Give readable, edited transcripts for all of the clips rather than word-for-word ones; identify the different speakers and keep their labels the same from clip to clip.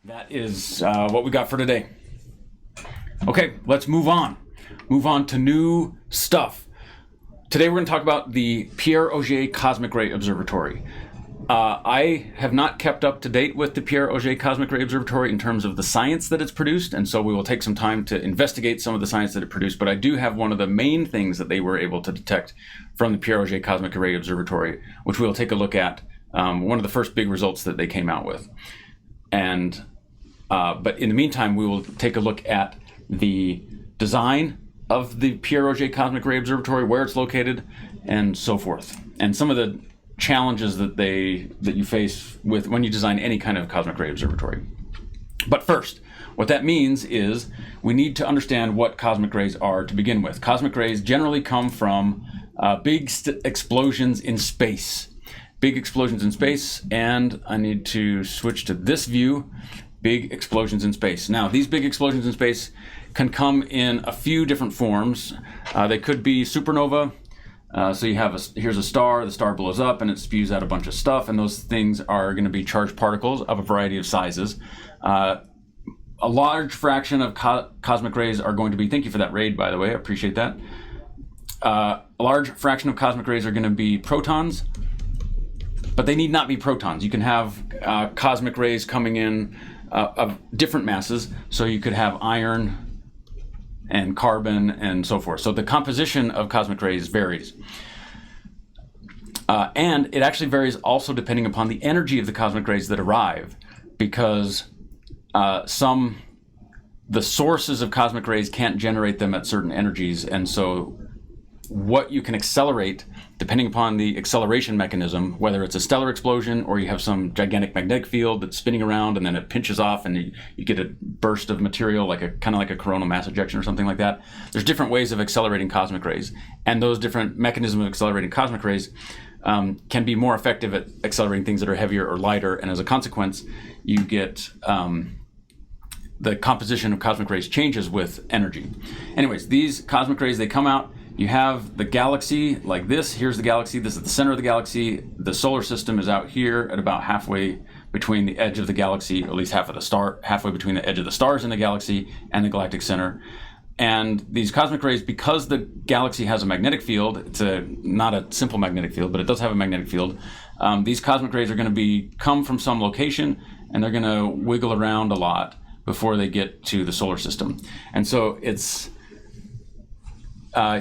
Speaker 1: That is what we got for today. Okay, let's move on. Move on to new stuff. Today we're going to talk about the Pierre Auger Cosmic Ray Observatory. I have not kept up to date with the Pierre Auger Cosmic Ray Observatory in terms of the science that it's produced, and so we will take some time to investigate some of the science that it produced, but I do have one of the main things that they were able to detect from the Pierre Auger Cosmic Ray Observatory, which we'll take a look at, one of the first big results that they came out with. And but in the meantime, we will take a look at the design of the Pierre Auger Cosmic Ray Observatory, where it's located, and so forth, and some of the challenges that you face with when you design any kind of cosmic ray observatory. But first, what that means is we need to understand what cosmic rays are to begin with. Cosmic rays generally come from big explosions in space. Big explosions in space, and I need to switch to this view. Big explosions in space. Now, these big explosions in space can come in a few different forms. They could be supernova. So you have here's a star, the star blows up and it spews out a bunch of stuff, and those things are going to be charged particles of a variety of sizes. A large fraction of cosmic rays are going to be, thank you for that raid, by the way, I appreciate that. A large fraction of cosmic rays are going to be protons, but they need not be protons. You can have cosmic rays coming in of different masses, so you could have iron and carbon and so forth. So the composition of cosmic rays varies. And it actually varies also depending upon the energy of the cosmic rays that arrive, because the sources of cosmic rays can't generate them at certain energies, and so what you can accelerate, depending upon the acceleration mechanism, whether it's a stellar explosion or you have some gigantic magnetic field that's spinning around and then it pinches off and you get a burst of material, kind of like a coronal mass ejection or something like that. There's different ways of accelerating cosmic rays, and those different mechanisms of accelerating cosmic rays can be more effective at accelerating things that are heavier or lighter, and as a consequence, you get the composition of cosmic rays changes with energy. Anyways, these cosmic rays, they come out. You have the galaxy like this. Here's the galaxy. This is the center of the galaxy. The solar system is out here at about halfway between the edge of the galaxy, or at least halfway between the edge of the stars in the galaxy and the galactic center. And these cosmic rays, because the galaxy has a magnetic field, it's not a simple magnetic field, but it does have a magnetic field. These cosmic rays are going to come from some location, and they're going to wiggle around a lot before they get to the solar system. And so it's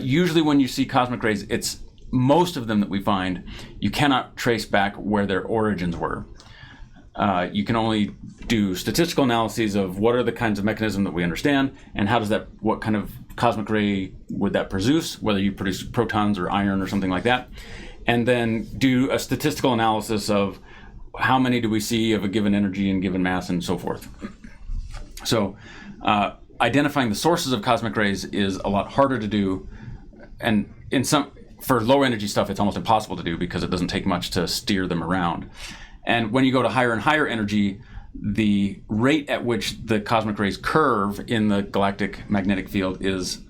Speaker 1: usually when you see cosmic rays, it's most of them that we find, you cannot trace back where their origins were. You can only do statistical analyses of what are the kinds of mechanism that we understand, and what kind of cosmic ray would that produce, whether you produce protons or iron or something like that, and then do a statistical analysis of how many do we see of a given energy and given mass and so forth. So identifying the sources of cosmic rays is a lot harder to do, and for low energy stuff it's almost impossible to do because it doesn't take much to steer them around. And when you go to higher and higher energy, the rate at which the cosmic rays curve in the galactic magnetic field is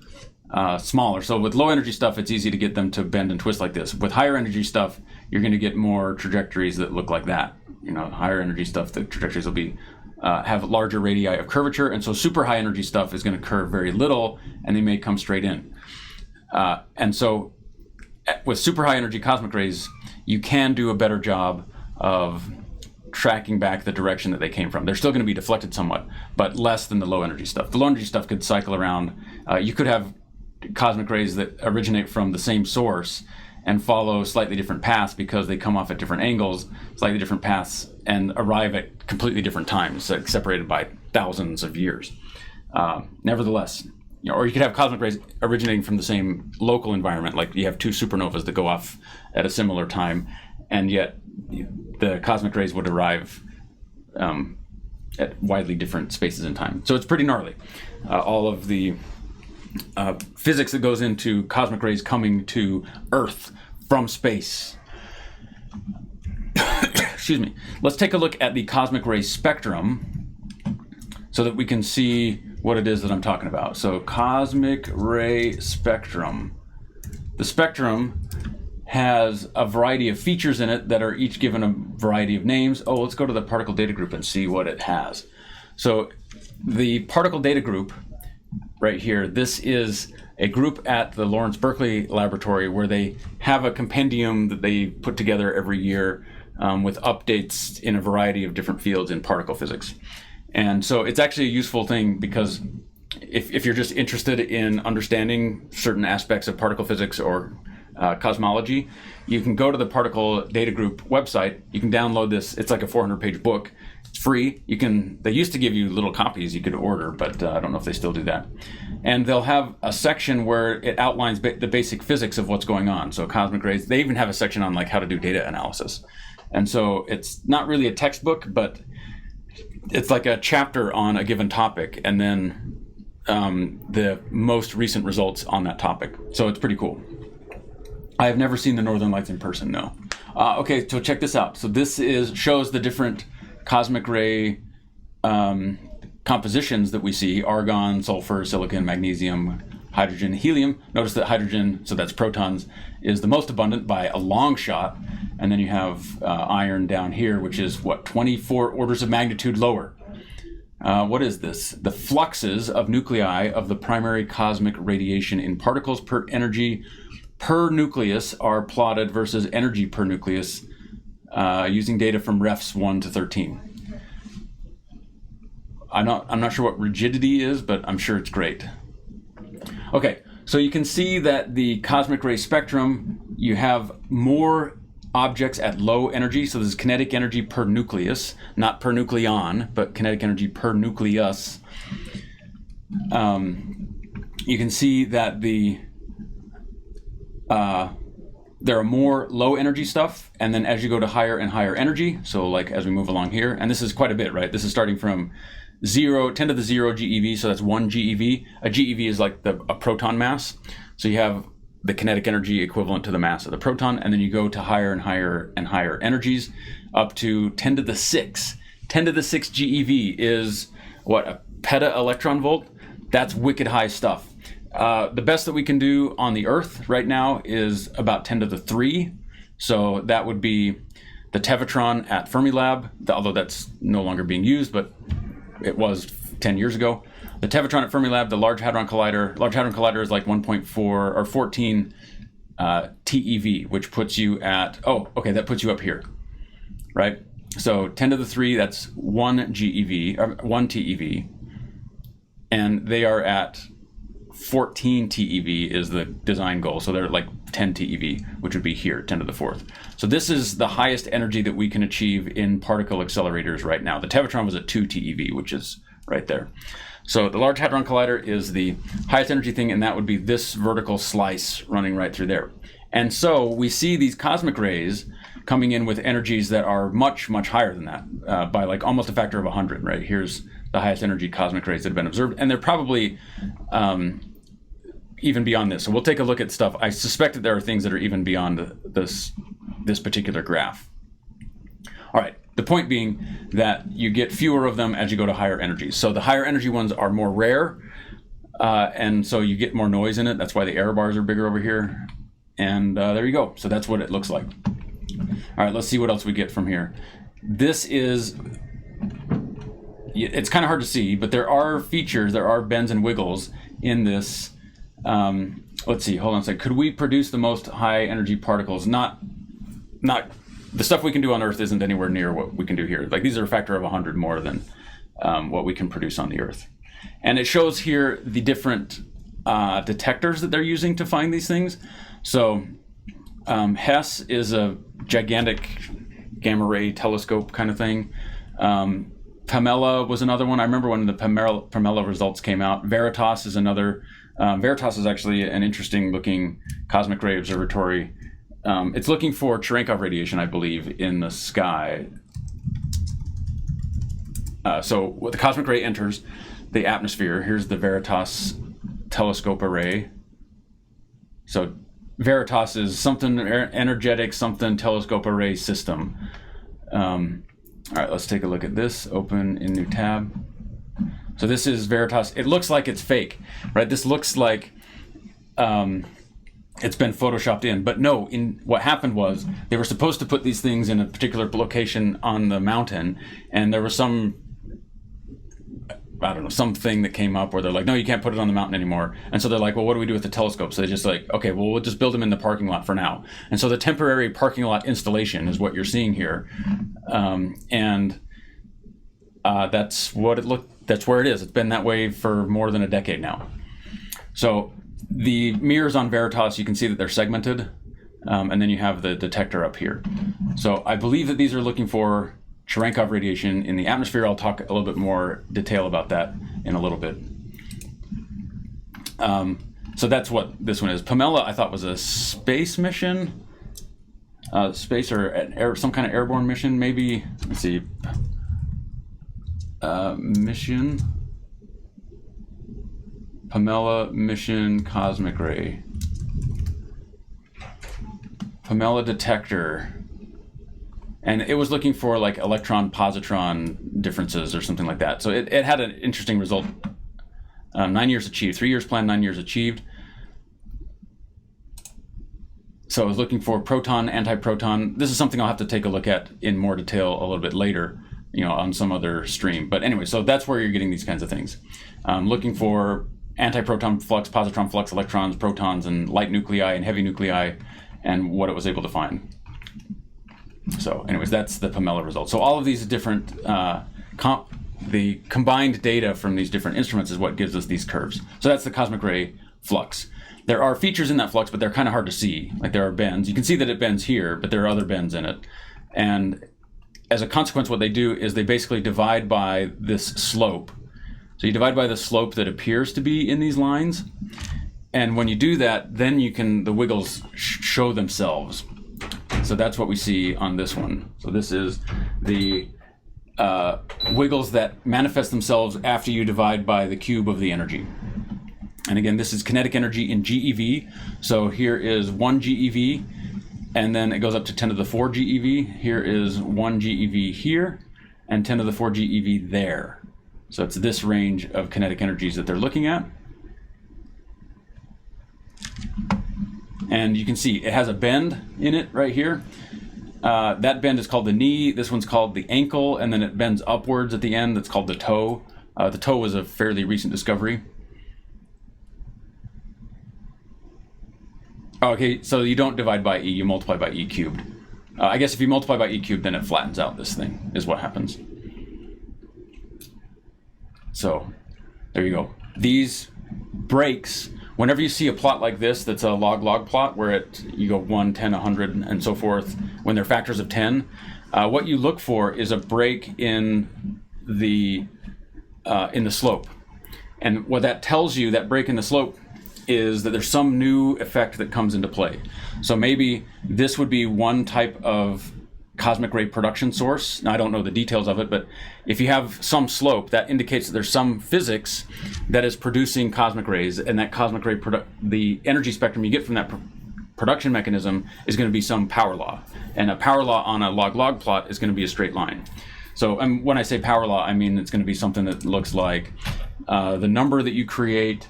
Speaker 1: smaller. So with low energy stuff, it's easy to get them to bend and twist like this. With higher energy stuff, you're going to get more trajectories that look like that. Higher energy stuff, the trajectories will be have larger radii of curvature, and so super high energy stuff is going to curve very little, and they may come straight in. And so with super high energy cosmic rays, you can do a better job of tracking back the direction that they came from. They're still going to be deflected somewhat, but less than the low energy stuff. The low energy stuff could cycle around. You could have cosmic rays that originate from the same source and follow slightly different paths because they come off at different angles, slightly different paths, and arrive at completely different times, separated by thousands of years. Nevertheless, or you could have cosmic rays originating from the same local environment, like you have two supernovas that go off at a similar time, and yet the cosmic rays would arrive at widely different spaces in time. So it's pretty gnarly. All of the physics that goes into cosmic rays coming to Earth from space. Excuse me. Let's take a look at the cosmic ray spectrum so that we can see what it is that I'm talking about. So cosmic ray spectrum. The spectrum has a variety of features in it that are each given a variety of names. Oh, let's go to the particle data group and see what it has. So the particle data group right here, this is a group at the Lawrence Berkeley Laboratory where they have a compendium that they put together every year with updates in a variety of different fields in particle physics. And so it's actually a useful thing because if you're just interested in understanding certain aspects of particle physics or cosmology, you can go to the particle data group website. You can download this. It's like a 400-page book. It's free. They used to give you little copies you could order, but I don't know if they still do that. And they'll have a section where it outlines the basic physics of what's going on. So cosmic rays. They even have a section on like how to do data analysis. And so it's not really a textbook, but it's like a chapter on a given topic, and then the most recent results on that topic. So it's pretty cool. I have never seen the Northern Lights in person, no. Okay, so check this out. So this shows the different cosmic ray compositions that we see: argon, sulfur, silicon, magnesium, hydrogen, helium. Notice that hydrogen, so that's protons, is the most abundant by a long shot. And then you have iron down here, which is, 24 orders of magnitude lower. What is this? The fluxes of nuclei of the primary cosmic radiation in particles per energy per nucleus are plotted versus energy per nucleus using data from refs 1 to 13. I'm not sure what rigidity is, but I'm sure it's great. Okay, so you can see that the cosmic ray spectrum, you have more objects at low energy. So this is kinetic energy per nucleus, not per nucleon, but kinetic energy per nucleus. You can see that there are more low energy stuff, and then as you go to higher and higher energy, so like as we move along here, and this is quite a bit, right? This is starting from 10 to the 0 GeV, so that's 1 GeV. A GeV is like a proton mass. So you have the kinetic energy equivalent to the mass of the proton, and then you go to higher and higher and higher energies, up to 10 to the 6. 10 to the 6 GeV is, a peta electron volt? That's wicked high stuff. The best that we can do on the Earth right now is about 10 to the 3. So that would be the Tevatron at Fermilab, although that's no longer being used, but it was 10 years ago. The Tevatron at Fermilab, the Large Hadron Collider. Large Hadron Collider is like 1.4 or 14 TeV, which puts you at, that puts you up here, right? So 10 to the 3, that's 1 GeV, or 1 TeV. And they are at 14 TeV is the design goal. So they're like 10 TeV, which would be here, 10 to the 4th. So this is the highest energy that we can achieve in particle accelerators right now. The Tevatron was at 2 TeV, which is right there. So the Large Hadron Collider is the highest energy thing, and that would be this vertical slice running right through there. And so we see these cosmic rays coming in with energies that are much, much higher than that, by like almost a factor of 100, right? Here's the highest energy cosmic rays that have been observed, and they're probably even beyond this. So we'll take a look at stuff. I suspect that there are things that are even beyond this particular graph. All right. The point being that you get fewer of them as you go to higher energies. So the higher energy ones are more rare, and so you get more noise in it. That's why the error bars are bigger over here. And there you go. So that's what it looks like. All right, let's see what else we get from here. This is, it's kind of hard to see, but there are features, there are bends and wiggles in this. Let's see, hold on a second. Could we produce the most high energy particles? Not the stuff we can do on Earth isn't anywhere near what we can do here. Like these are a factor of 100 more than what we can produce on the Earth. And it shows here the different detectors that they're using to find these things. So HESS is a gigantic gamma ray telescope kind of thing. Pamela was another one. I remember when the Pamela results came out. Veritas is another. Veritas is actually an interesting looking cosmic ray observatory. It's looking for Cherenkov radiation, I believe, in the sky. So when the cosmic ray enters the atmosphere, here's the Veritas telescope array. So Veritas is something energetic, something telescope array system. All right, let's take a look at this. Open in new tab. So this is Veritas. It looks like it's fake, right? This looks like it's been photoshopped in, but no, what happened was they were supposed to put these things in a particular location on the mountain, and there was some I don't know, something that came up where they're like, no, you can't put it on the mountain anymore. And so they're like, well, what do we do with the telescope? So they just like, okay, well, we'll just build them in the parking lot for now. And so the temporary parking lot installation is what you're seeing here. That's what it looked. That's where it is. It's been that way for more than a decade now. So the mirrors on Veritas, you can see that they're segmented. And then you have the detector up here. So I believe that these are looking for Cherenkov radiation in the atmosphere. I'll talk a little bit more detail about that in a little bit. So that's what this one is. Pamela, I thought, was a space mission, space or some kind of airborne mission, maybe. Let's see. Mission. Pamela mission cosmic ray. Pamela detector. And it was looking for like electron-positron differences or something like that. So it had an interesting result. 9 years achieved. 3 years planned, 9 years achieved. So I was looking for proton, antiproton. This is something I'll have to take a look at in more detail a little bit later, on some other stream. But anyway, so that's where you're getting these kinds of things. Looking for antiproton flux, positron flux, electrons, protons, and light nuclei and heavy nuclei, and what it was able to find. So anyways, that's the Pamela result. So all of these different, the combined data from these different instruments is what gives us these curves. So that's the cosmic ray flux. There are features in that flux, but they're kind of hard to see. Like there are bends. You can see that it bends here, but there are other bends in it. And as a consequence, what they do is they basically divide by this slope. So you divide by the slope that appears to be in these lines. And when you do that, then the wiggles show themselves. So that's what we see on this one. So this is the wiggles that manifest themselves after you divide by the cube of the energy. And again, this is kinetic energy in GeV. So here is 1 GeV, and then it goes up to 10 to the 4 GeV. Here is 1 GeV here, and 10 to the 4 GeV there. So it's this range of kinetic energies that they're looking at. And you can see it has a bend in it right here. That bend is called the knee. This one's called the ankle, and then it bends upwards at the end. That's called the toe. The toe was a fairly recent discovery. Okay, so you don't divide by E, you multiply by E cubed. I guess if you multiply by E cubed, then it flattens out this thing, is what happens. So, there you go. These breaks, whenever you see a plot like this that's a log-log plot, where you go 1, 10, 100, and so forth, when they're factors of 10, what you look for is a break in the slope. And what that tells you, that break in the slope, is that there's some new effect that comes into play. So maybe this would be one type of cosmic ray production source. Now, I don't know the details of it, but if you have some slope, that indicates that there's some physics that is producing cosmic rays, and that cosmic ray, the energy spectrum you get from that production mechanism is going to be some power law. And a power law on a log-log plot is going to be a straight line. So when I say power law, I mean it's going to be something that looks like the number that you create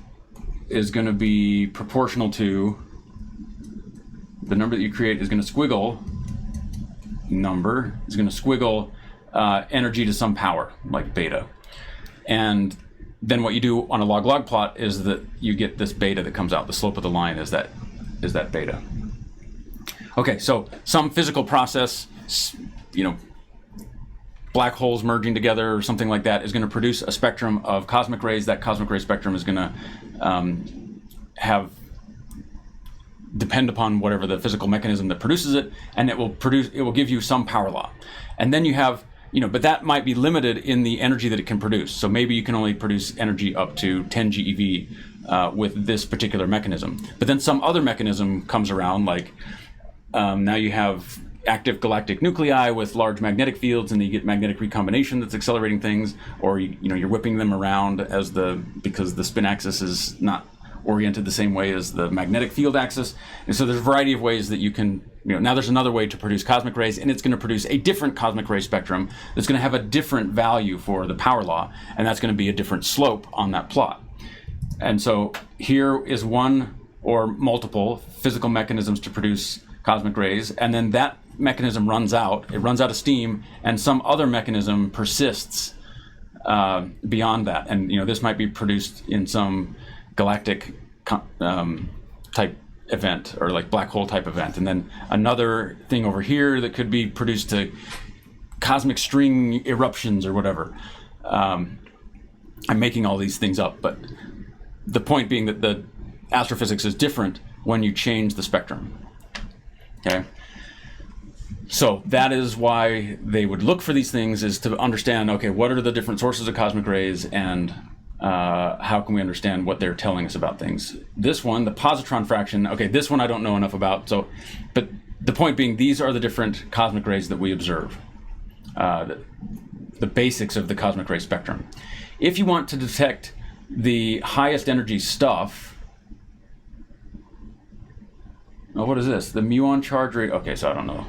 Speaker 1: is going to be proportional to the number that you create is going to squiggle energy to some power, like beta. And then what you do on a log-log plot is that you get this beta that comes out. The slope of the line is that beta. Okay, so some physical process, black holes merging together or something like that is going to produce a spectrum of cosmic rays. That cosmic ray spectrum is going to depend upon whatever the physical mechanism that produces it, and it will give you some power law. And then you have, but that might be limited in the energy that it can produce. So maybe you can only produce energy up to 10 GeV with this particular mechanism. But then some other mechanism comes around, like now you have active galactic nuclei with large magnetic fields, and you get magnetic recombination that's accelerating things, or you're whipping them around because the spin axis is not oriented the same way as the magnetic field axis. And so there's a variety of ways that you can, now there's another way to produce cosmic rays, and it's going to produce a different cosmic ray spectrum that's going to have a different value for the power law, and that's going to be a different slope on that plot. And so here is one or multiple physical mechanisms to produce cosmic rays, and then that mechanism runs out of steam, and some other mechanism persists beyond that. And this might be produced in some galactic type event, or like black hole type event, and then another thing over here that could be produced to cosmic string eruptions or whatever. I'm making all these things up, but the point being that the astrophysics is different when you change the spectrum. Okay, so that is why they would look for these things, is to understand, okay, what are the different sources of cosmic rays, and how can we understand what they're telling us about things. This one, the positron fraction, okay, this one I don't know enough about, but the point being, these are the different cosmic rays that we observe, the basics of the cosmic ray spectrum. If you want to detect the highest energy stuff, oh, what is this? The muon charge rate, okay, so I don't know.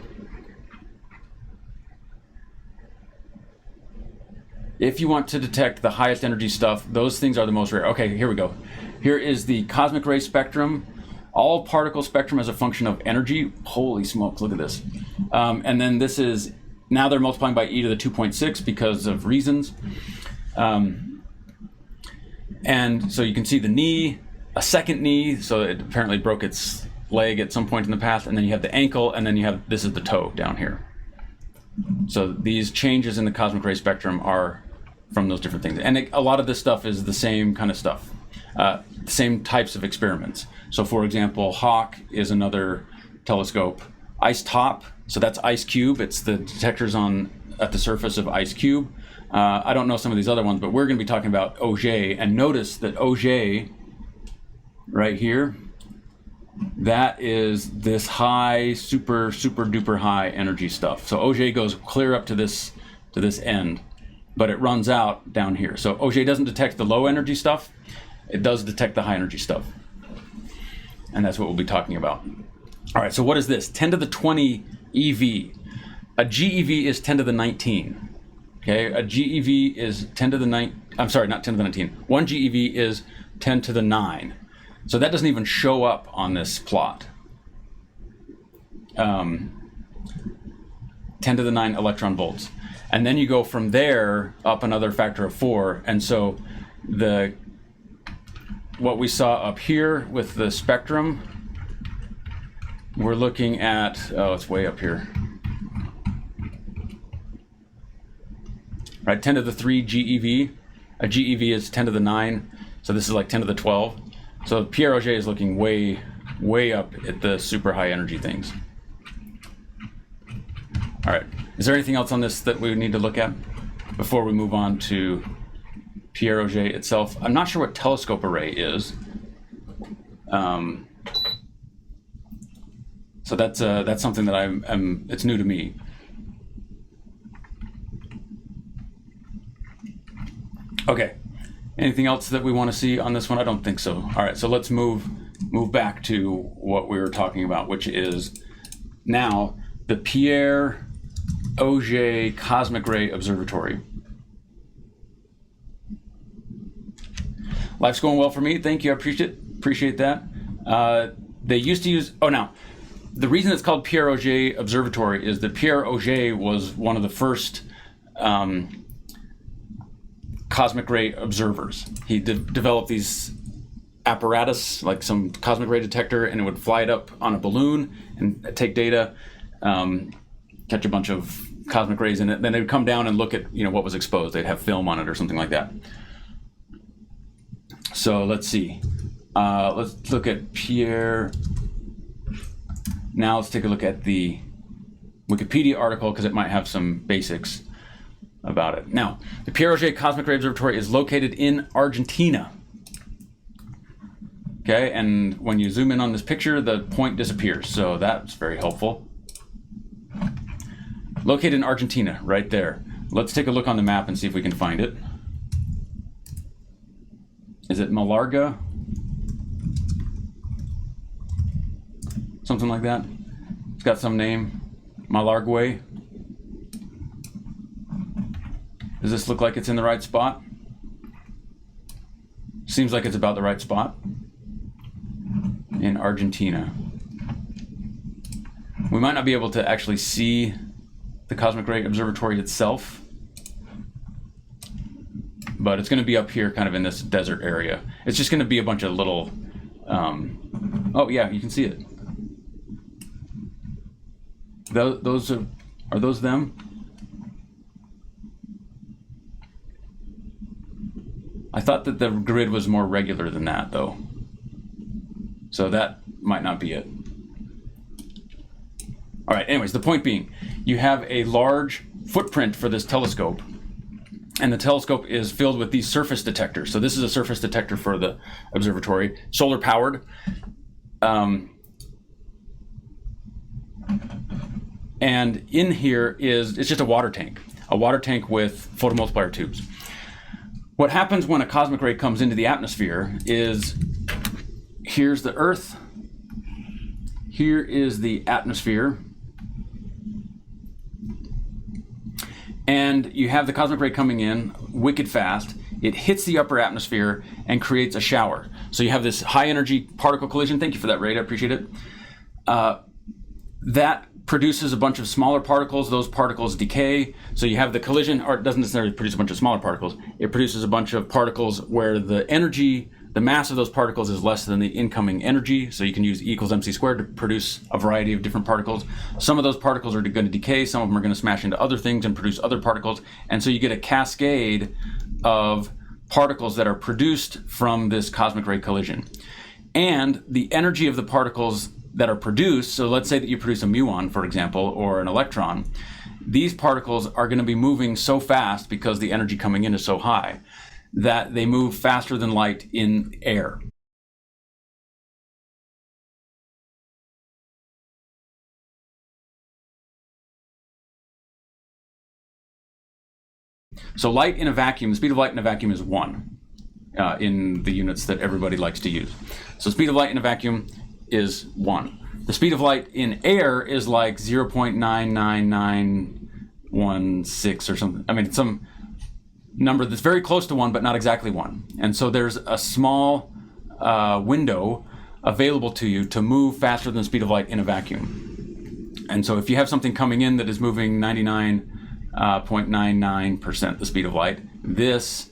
Speaker 1: If you want to detect the highest energy stuff, those things are the most rare. Okay, here we go. Here is the cosmic ray spectrum. All particle spectrum as a function of energy. Holy smokes, look at this. And then this is, now they're multiplying by e to the 2.6 because of reasons. And so you can see the knee, a second knee, so it apparently broke its leg at some point in the past, and then you have the ankle, and then you have, this is the toe down here. So these changes in the cosmic ray spectrum are from those different things. And a lot of this stuff is the same kind of stuff, same types of experiments. So for example, HAWK is another telescope. IceTop, so that's Ice Cube. It's the detectors at the surface of Ice Cube. I don't know some of these other ones, but we're going to be talking about Auger. And notice that Auger, right here, that is this high, super duper high energy stuff. So Auger goes clear up to this end, but it runs out down here. So Auger doesn't detect the low energy stuff. It does detect the high energy stuff. And that's what we'll be talking about. All right, so what is this? 10 to the 20 EV. A GeV is 10 to the 19. Okay, a GeV is 10 to the 9. I'm sorry, not 10 to the 19. One GeV is 10 to the 9. So that doesn't even show up on this plot. 10 to the 9 electron volts. And then you go from there up another factor of 4. And so what we saw up here with the spectrum, we're looking at, oh, it's way up here. Right, 10 to the 3 GeV. A GeV is 10 to the 9. So this is like 10 to the 12. So Pierre Auger is looking way up at the super high energy things. All right, is there anything else on this that we would need to look at before we move on to Pierre Auger itself? I'm not sure what telescope array is. So that's something that it's new to me. Okay, anything else that we want to see on this one? I don't think so. All right, so let's move back to what we were talking about, which is now the Pierre Auger Cosmic Ray Observatory. Life's going well for me. Thank you. I appreciate that. They used to use, now, the reason it's called Pierre Auger Observatory is that Pierre Auger was one of the first cosmic ray observers. He developed these apparatus, like some cosmic ray detector, and it would fly it up on a balloon and take data, catch a bunch of cosmic rays in it. Then they'd come down and look at what was exposed. They'd have film on it or something like that. So let's see. Let's look at Pierre. Now let's take a look at the Wikipedia article because it might have some basics about it. Now, the Pierre Auger Cosmic Ray Observatory is located in Argentina. Okay, and when you zoom in on this picture, the point disappears, so that's very helpful. Located in Argentina, right there. Let's take a look on the map and see if we can find it. Is it Malarga? Something like that. It's got some name. Malargüe. Does this look like it's in the right spot? Seems like it's about the right spot. In Argentina. We might not be able to actually see the Cosmic Ray Observatory itself. but it's going to be up here kind of in this desert area. It's just going to be a bunch of little, oh yeah, you can see it. Those are those them? I thought that the grid was more regular than that though. So that might not be it. All right, anyways, the point being, you have a large footprint for this telescope, and the telescope is filled with these surface detectors. So this is a surface detector for the observatory, solar powered. And in here it's just a water tank with photomultiplier tubes. What happens when a cosmic ray comes into the atmosphere is, here's the Earth, here is the atmosphere, and you have the cosmic ray coming in wicked fast. It hits the upper atmosphere and creates a shower. So you have this high energy particle collision. Thank you for that, Ray, I appreciate it. That produces a bunch of smaller particles. Those particles decay. So you have the collision, or it doesn't necessarily produce a bunch of smaller particles. It produces a bunch of particles where the energy, the mass of those particles is less than the incoming energy. So you can use E equals mc squared to produce a variety of different particles. Some of those particles are going to decay. Some of them are going to smash into other things and produce other particles. And so you get a cascade of particles that are produced from this cosmic ray collision. And the energy of the particles that are produced, so let's say that you produce a muon, for example, or an electron, these particles are going to be moving so fast because the energy coming in is so high that they move faster than light in air. So light in a vacuum, the speed of light in a vacuum is 1 in the units that everybody likes to use. So speed of light in a vacuum is 1. The speed of light in air is like 0.99916 or something. I mean, it's some number that's very close to 1, but not exactly 1. And so there's a small window available to you to move faster than the speed of light in a vacuum. And so if you have something coming in that is moving 99.99% the speed of light, this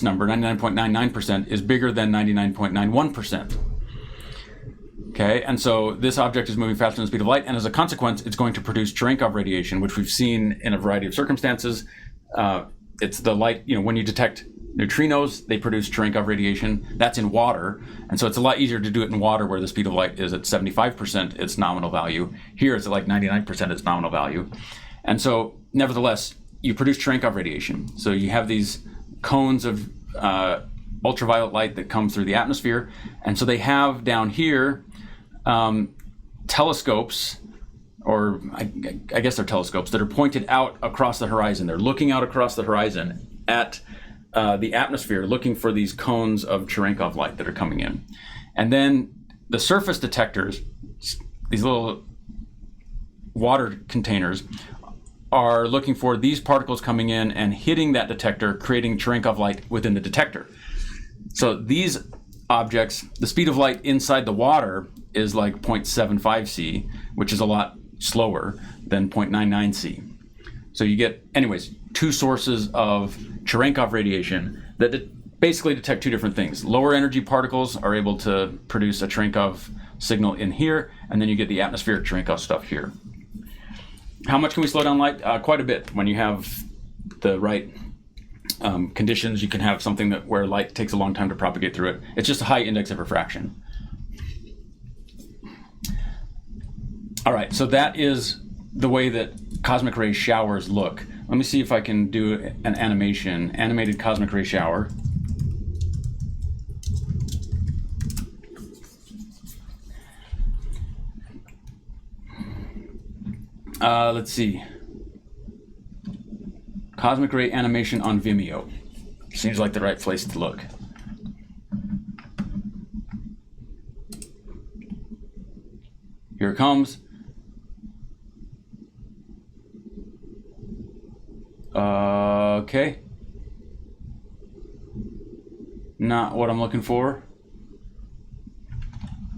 Speaker 1: number, 99.99%, is bigger than 99.91%. Okay, and so this object is moving faster than the speed of light, and as a consequence, it's going to produce Cherenkov radiation, which we've seen in a variety of circumstances. It's the light, when you detect neutrinos, they produce Cherenkov radiation. That's in water, and so it's a lot easier to do it in water where the speed of light is at 75% its nominal value. Here it's at like 99% its nominal value. And so, nevertheless, you produce Cherenkov radiation. So you have these cones of ultraviolet light that come through the atmosphere, and so they have down here telescopes, or I guess they're telescopes, that are pointed out across the horizon. They're looking out across the horizon at the atmosphere, looking for these cones of Cherenkov light that are coming in. And then the surface detectors, these little water containers, are looking for these particles coming in and hitting that detector, creating Cherenkov light within the detector. So these objects, the speed of light inside the water is like 0.75 C, which is a lot slower than 0.99 C. So you get, anyways, two sources of Cherenkov radiation that basically detect two different things. Lower energy particles are able to produce a Cherenkov signal in here, and then you get the atmospheric Cherenkov stuff here. How much can we slow down light? Quite a bit. When you have the right conditions, you can have something where light takes a long time to propagate through it. It's just a high index of refraction. All right, so that is the way that cosmic ray showers look. Let me see if I can do an animation, animated cosmic ray shower. Let's see. Cosmic ray animation on Vimeo. Seems like the right place to look. Here it comes. Okay. Not what I'm looking for.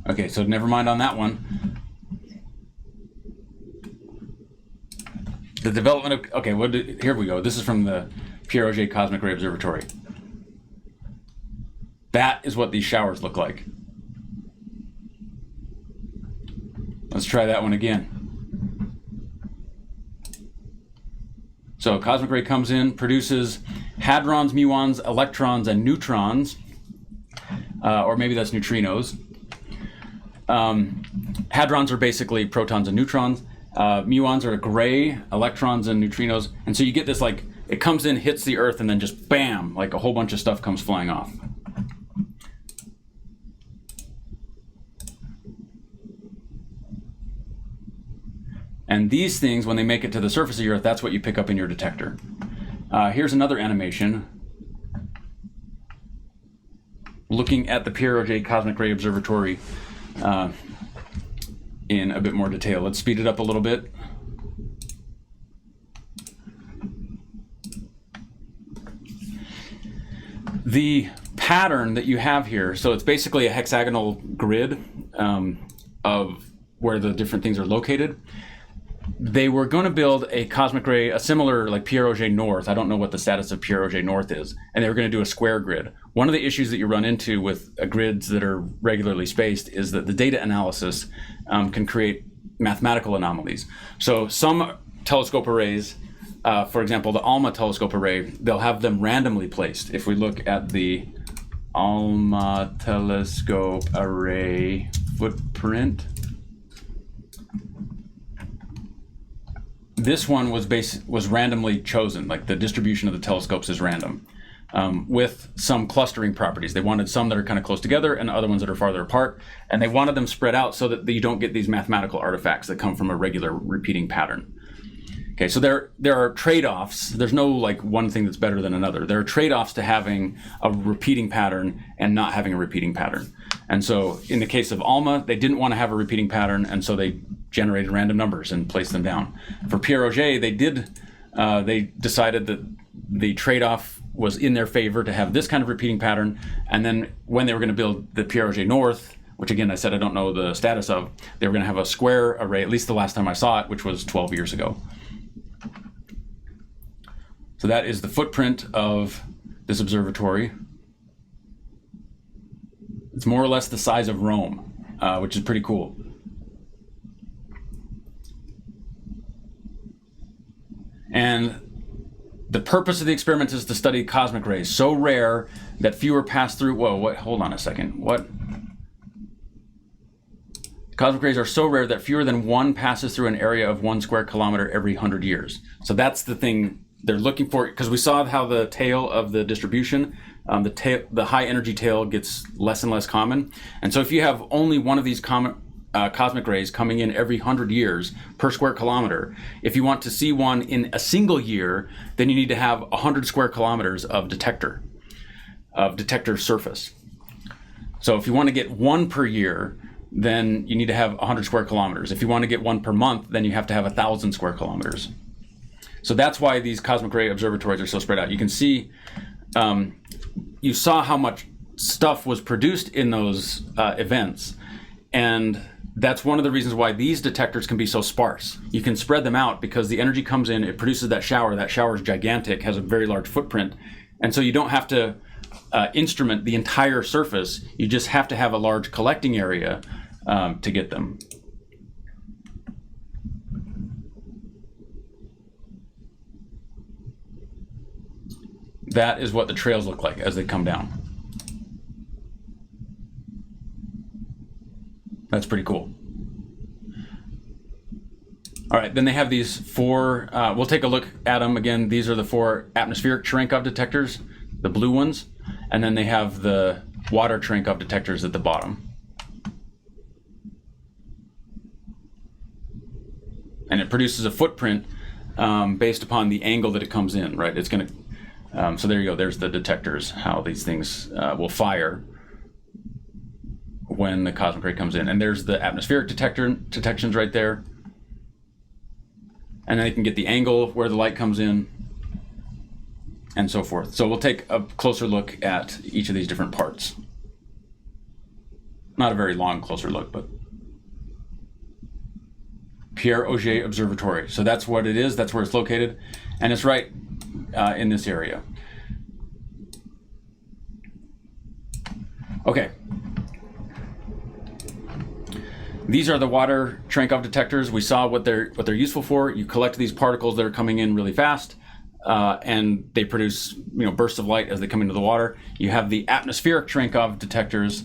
Speaker 1: Okay, so never mind on that one. The development of, okay, here we go. This is from the Pierre Auger Cosmic Ray Observatory. That is what these showers look like. Let's try that one again. So cosmic ray comes in, produces hadrons, muons, electrons, and neutrons, or maybe that's neutrinos. Hadrons are basically protons and neutrons. Muons are gray, electrons and neutrinos. And so you get this, like, it comes in, hits the Earth, and then just bam, like a whole bunch of stuff comes flying off. And these things, when they make it to the surface of the Earth, that's what you pick up in your detector. Here's another animation looking at the Pierre Auger Cosmic Ray Observatory in a bit more detail. Let's speed it up a little bit. The pattern that you have here, so it's basically a hexagonal grid of where the different things are located. They were going to build a cosmic ray, a similar like Pierre Auger North. I don't know what the status of Pierre Auger North is. And they were going to do a square grid. One of the issues that you run into with grids that are regularly spaced is that the data analysis can create mathematical anomalies. So some telescope arrays, for example, the ALMA telescope array, they'll have them randomly placed. If we look at the ALMA telescope array footprint, this one was randomly chosen, like the distribution of the telescopes is random, with some clustering properties. They wanted some that are kind of close together and other ones that are farther apart, and they wanted them spread out so that you don't get these mathematical artifacts that come from a regular repeating pattern. Okay, so there are trade-offs. There's no like one thing that's better than another. There are trade-offs to having a repeating pattern and not having a repeating pattern. And so in the case of ALMA, they didn't want to have a repeating pattern, and so they generated random numbers and placed them down. For Pierre Auger, they decided that the trade-off was in their favor to have this kind of repeating pattern, and then when they were going to build the Pierre Auger North, which again I said I don't know the status of, they were going to have a square array, at least the last time I saw it, which was 12 years ago. So that is the footprint of this observatory. It's more or less the size of Rome, which is pretty cool. And the purpose of the experiment is to study cosmic rays, so rare that fewer pass through. Whoa, what? Hold on a second. What? Cosmic rays are so rare that fewer than one passes through an area of 1 square kilometer every 100 years. So that's the thing they're looking for, because we saw how the tail of the distribution, the high energy tail gets less and less common. And so if you have only one of these cosmic rays coming in every 100 years per square kilometer, if you want to see one in a single year, then you need to have 100 square kilometers of detector surface. So if you want to get one per year, then you need to have 100 square kilometers. If you want to get one per month, then you have to have 1,000 square kilometers. So that's why these cosmic ray observatories are so spread out. You can see, you saw how much stuff was produced in those events. And that's one of the reasons why these detectors can be so sparse. You can spread them out because the energy comes in, it produces that shower. That shower is gigantic, has a very large footprint. And so you don't have to instrument the entire surface. You just have to have a large collecting area to get them. That is what the trails look like as they come down. That's pretty cool. All right, then they have these 4, we'll take a look at them again. These are the 4 atmospheric Cherenkov detectors, the blue ones, and then they have the water Cherenkov detectors at the bottom. And it produces a footprint based upon the angle that it comes in, right? It's going to, so there you go, there's the detectors, how these things will fire when the cosmic ray comes in. And there's the atmospheric detections right there. And then you can get the angle where the light comes in and so forth. So we'll take a closer look at each of these different parts. Not a very long closer look, but Pierre Auger Observatory. So that's what it is, that's where it's located. And it's right in this area. Okay. These are the water Cherenkov detectors. We saw what they're useful for. You collect these particles that are coming in really fast, and they produce bursts of light as they come into the water. You have the atmospheric Cherenkov detectors,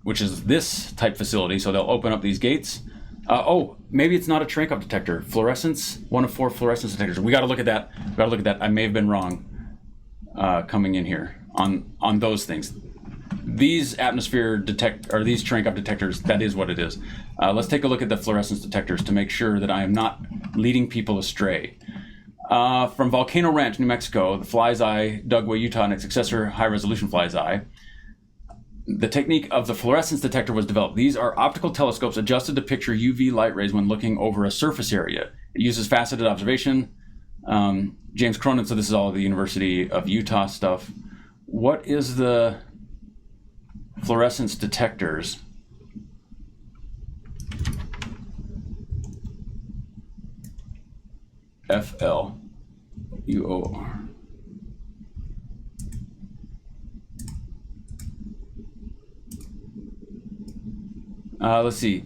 Speaker 1: which is this type facility. So they'll open up these gates. Oh, maybe it's not a Cherenkov detector. Fluorescence, one of 4 fluorescence detectors. We got to look at that. I may have been wrong coming in here on those things. These these Cherenkov detectors, that is what it is. Let's take a look at the fluorescence detectors to make sure that I am not leading people astray. From Volcano Ranch, New Mexico, the Fly's Eye, Dugway, Utah, and its successor, high-resolution Fly's Eye. The technique of the fluorescence detector was developed. These are optical telescopes adjusted to picture UV light rays when looking over a surface area. It uses faceted observation. James Cronin, so this is all of the University of Utah stuff. What is the fluorescence detectors? FLUOR. Let's see.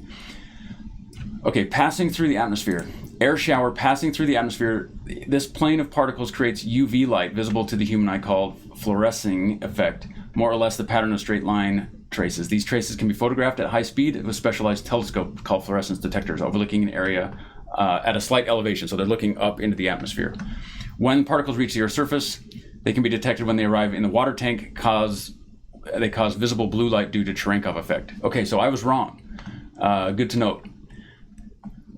Speaker 1: Okay, passing through the atmosphere. Air shower passing through the atmosphere. This plane of particles creates UV light visible to the human eye called fluorescing effect, more or less the pattern of straight line traces. These traces can be photographed at high speed with a specialized telescope called fluorescence detectors overlooking an area at a slight elevation, so they're looking up into the atmosphere. When particles reach the Earth's surface, they can be detected when they arrive in the water tank. They cause visible blue light due to Cherenkov effect. Okay, so I was wrong. Good to note.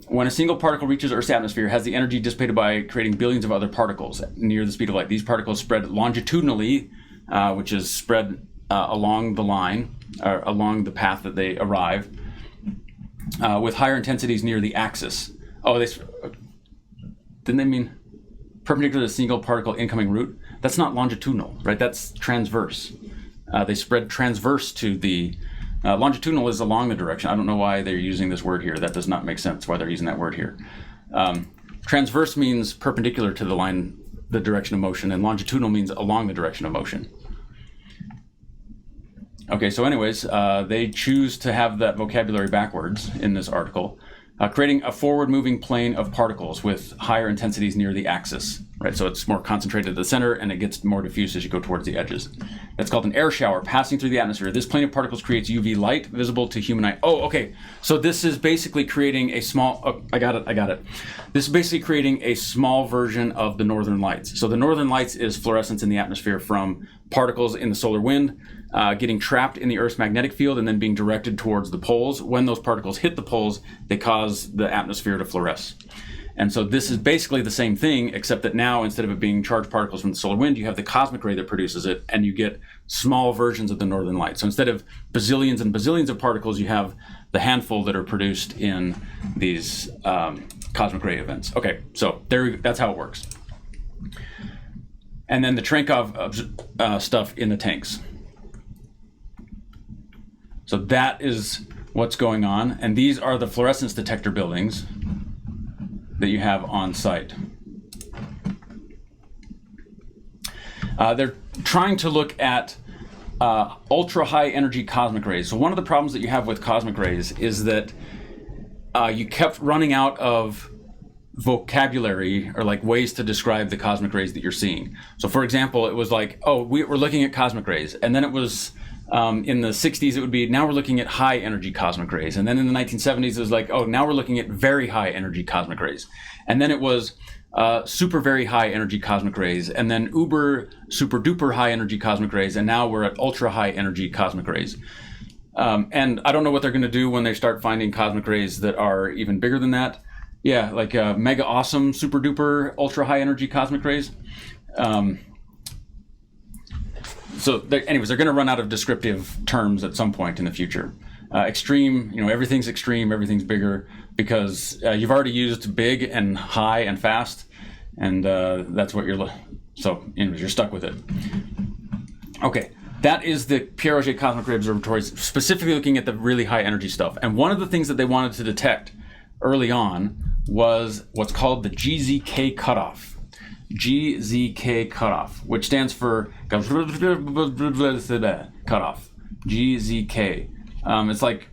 Speaker 1: When a single particle reaches Earth's atmosphere, it has the energy dissipated by creating billions of other particles near the speed of light. These particles spread longitudinally, which is spread along the line, or along the path that they arrive, with higher intensities near the axis. Oh, didn't they mean perpendicular to the single particle incoming route? That's not longitudinal, right? That's transverse. They spread transverse to the longitudinal is along the direction. I don't know why they're using this word here. That does not make sense why they're using that word here. Transverse means perpendicular to the line, the direction of motion, and longitudinal means along the direction of motion. Okay, so anyways, they choose to have that vocabulary backwards in this article, creating a forward-moving plane of particles with higher intensities near the axis, right? So it's more concentrated at the center, and it gets more diffuse as you go towards the edges. That's called an air shower passing through the atmosphere. This plane of particles creates UV light visible to human eye. Oh, okay. So this is basically creating a small... Oh, I got it. This is basically creating a small version of the northern lights. So the northern lights is fluorescence in the atmosphere from particles in the solar wind, getting trapped in the Earth's magnetic field and then being directed towards the poles. When those particles hit the poles, they cause the atmosphere to fluoresce. And so this is basically the same thing, except that now instead of it being charged particles from the solar wind, you have the cosmic ray that produces it, and you get small versions of the northern light. So instead of bazillions and bazillions of particles, you have the handful that are produced in these cosmic ray events. Okay, so that's how it works. And then the Cherenkov stuff in the tanks. So that is what's going on. And these are the fluorescence detector buildings that you have on site. They're trying to look at ultra high energy cosmic rays. So one of the problems that you have with cosmic rays is that you kept running out of vocabulary or like ways to describe the cosmic rays that you're seeing. So for example, it was like, oh, we're looking at cosmic rays. And then it was in the 60s, it would be, now we're looking at high energy cosmic rays. And then in the 1970s, it was like, oh, now we're looking at very high energy cosmic rays. And then it was super very high energy cosmic rays. And then uber super duper high energy cosmic rays. And now we're at ultra high energy cosmic rays. And I don't know what they're going to do when they start finding cosmic rays that are even bigger than that. Yeah, like mega awesome super duper ultra high energy cosmic rays. So anyways, they're going to run out of descriptive terms at some point in the future. Extreme, everything's extreme, everything's bigger, because you've already used big and high and fast, and that's what so anyways, you're stuck with it. Okay, that is the Pierre Auger Cosmic Ray Observatories, specifically looking at the really high energy stuff. And one of the things that they wanted to detect early on was what's called the Gzk Cutoff. Gzk Cutoff, which stands for cutoff. Gzk. It's like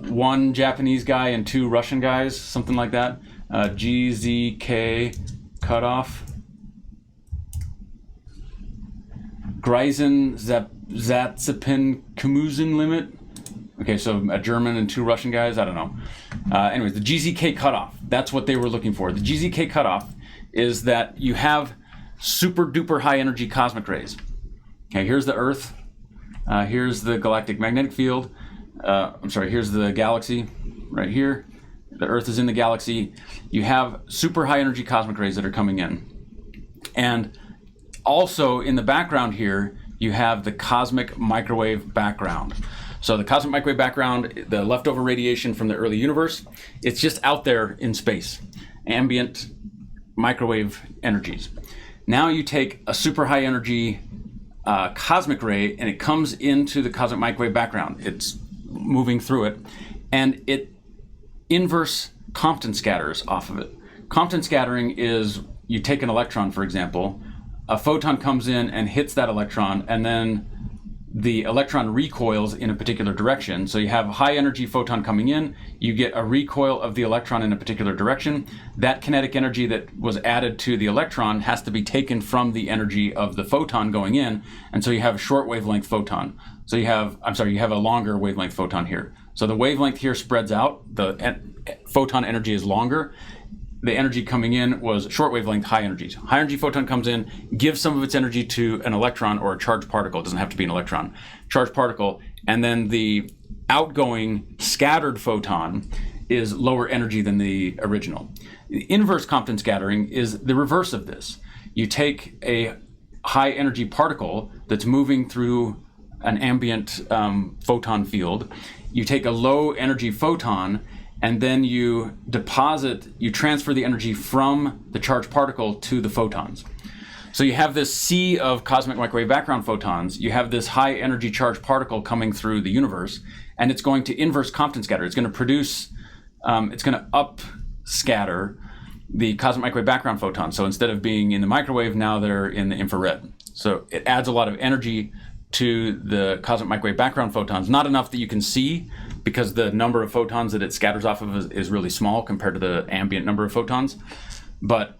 Speaker 1: one Japanese guy and two Russian guys, something like that. Gzk Cutoff. Greisen Zatzepin Kumusen limit. Okay, so a German and two Russian guys, I don't know. Anyways, the Gzk Cutoff, that's what they were looking for. The Gzk Cutoff is that you have super duper high energy cosmic rays. Okay, here's the Earth. Here's the galactic magnetic field. Here's the galaxy right here. The Earth is in the galaxy. You have super high energy cosmic rays that are coming in. And also in the background here, you have the cosmic microwave background. So the cosmic microwave background, the leftover radiation from the early universe, it's just out there in space. Ambient microwave energies. Now you take a super high energy cosmic ray and it comes into the cosmic microwave background. It's moving through it and it inverse Compton scatters off of it. Compton scattering is you take an electron, for example, a photon comes in and hits that electron, and then the electron recoils in a particular direction. So you have a high energy photon coming in, you get a recoil of the electron in a particular direction. That kinetic energy that was added to the electron has to be taken from the energy of the photon going in, and so you have a short wavelength photon. So you have a longer wavelength photon here. So the wavelength here spreads out, the photon energy is longer. The energy coming in was short wavelength, high energy. So high energy photon comes in, gives some of its energy to an electron or a charged particle. It doesn't have to be an electron. Charged particle. And then the outgoing scattered photon is lower energy than the original. The inverse Compton scattering is the reverse of this. You take a high energy particle that's moving through an ambient photon field. You take a low energy photon and then you transfer the energy from the charged particle to the photons. So you have this sea of cosmic microwave background photons, you have this high energy charged particle coming through the universe, and it's going to inverse Compton scatter. It's going to produce, it's going to up scatter the cosmic microwave background photons. So instead of being in the microwave, now they're in the infrared. So it adds a lot of energy to the cosmic microwave background photons, not enough that you can see, because the number of photons that it scatters off of is really small compared to the ambient number of photons, but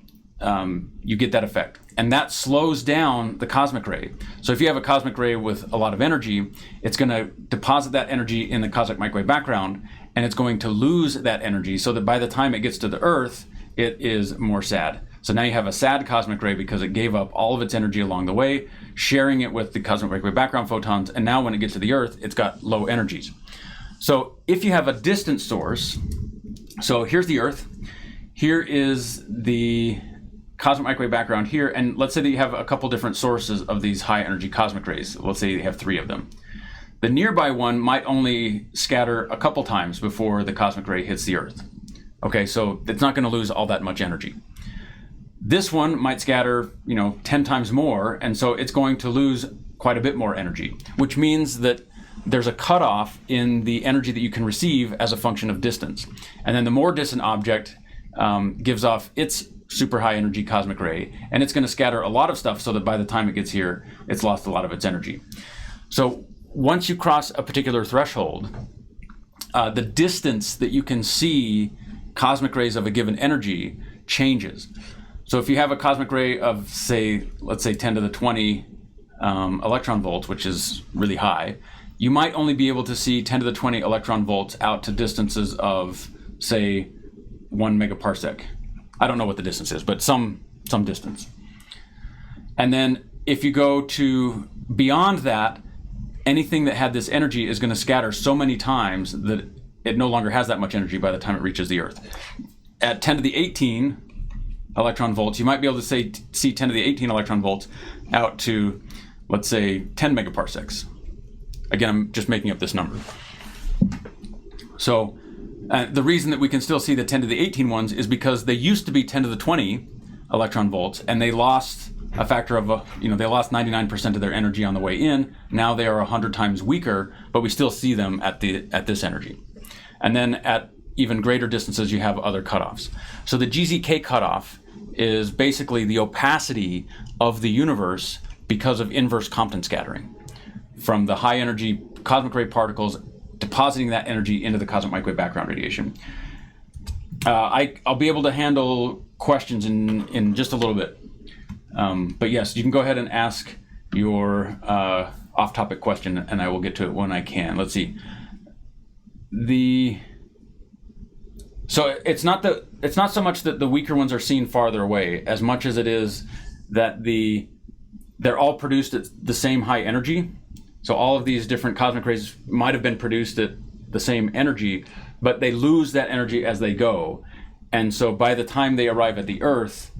Speaker 1: you get that effect. And that slows down the cosmic ray. So if you have a cosmic ray with a lot of energy, it's going to deposit that energy in the cosmic microwave background, and it's going to lose that energy so that by the time it gets to the Earth, it is more sad. So now you have a sad cosmic ray because it gave up all of its energy along the way, sharing it with the cosmic microwave background photons, and now when it gets to the Earth, it's got low energies. So if you have a distant source, so here's the Earth, here is the cosmic microwave background here, and let's say that you have a couple different sources of these high energy cosmic rays. Let's say you have 3 of them. The nearby one might only scatter a couple times before the cosmic ray hits the Earth. Okay, so it's not going to lose all that much energy. This one might scatter, 10 times more, and so it's going to lose quite a bit more energy, which means that there's a cutoff in the energy that you can receive as a function of distance. And then the more distant object gives off its super high energy cosmic ray, and it's going to scatter a lot of stuff so that by the time it gets here, it's lost a lot of its energy. So once you cross a particular threshold, the distance that you can see cosmic rays of a given energy changes. So if you have a cosmic ray of, let's say 10 to the 20 electron volts, which is really high, you might only be able to see 10 to the 20 electron volts out to distances of, say, 1 megaparsec. I don't know what the distance is, but some distance. And then if you go to beyond that, anything that had this energy is going to scatter so many times that it no longer has that much energy by the time it reaches the Earth. At 10 to the 18 electron volts, you might be able to see 10 to the 18 electron volts out to, let's say, 10 megaparsecs. Again, I'm just making up this number. So the reason that we can still see the 10 to the 18 ones is because they used to be 10 to the 20 electron volts, and they lost a factor of, they lost 99% of their energy on the way in. Now they are 100 times weaker, but we still see them at this energy. And then at even greater distances, you have other cutoffs. So the Gzk cutoff is basically the opacity of the universe because of inverse Compton scattering from the high energy cosmic ray particles depositing that energy into the cosmic microwave background radiation. I'll be able to handle questions in just a little bit. But yes, you can go ahead and ask your off-topic question, and I will get to it when I can. Let's see. So it's not so much that the weaker ones are seen farther away, as much as it is that they're all produced at the same high energy. So all of these different cosmic rays might have been produced at the same energy, but they lose that energy as they go. And so by the time they arrive at the Earth,